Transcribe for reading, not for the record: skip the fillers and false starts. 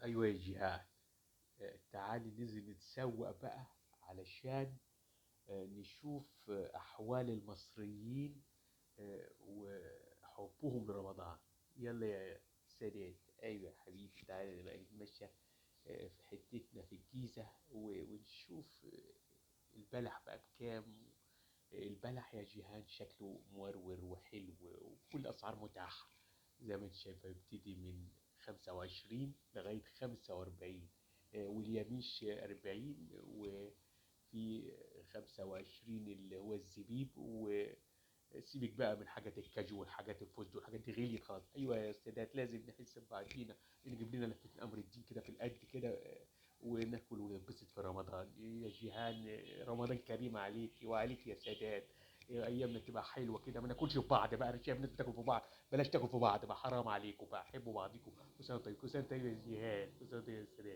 ايوه يا جهاد. تعالي ننزل نتسوق بقى علشان نشوف احوال المصريين وحبهم لرمضان. يلا يا سادات، ايوه يا حبيبي، تعالى بقى نتمشى في حتتنا في الجيزة ونشوف البلح بقى بكام. البلح يا جيهان شكله مورور وحلو وكل أسعار متاحة. زي ما انت شايفة يبتدي من 25 لغاية 45، واليميش 40، وفي 25 اللي هو الزبيب. وسيبك بقى من حاجات الكاجو والحاجات الفستق والحاجات دي غليت خالص. ايوه يا سادات، لازم نحس ببعضينا، نجيب لنا لفة امر الدين كده في القد كده، وناكل وننبسط في رمضان يا جيهان. رمضان كريم عليكي وعليك يا سادات. ايامنا تبقى حلوه كده، ما ناكلش في بعض بقى. انا شايف الناس بتاكل في بعض، بلاش تاكل في بعض بقى، حرام عليكم بقى، حبوا بعضكم. كل سنه وانتم طيب، كل سنه وانتم طيب يا جيهان، كل سنه وانتم طيب يا سادات.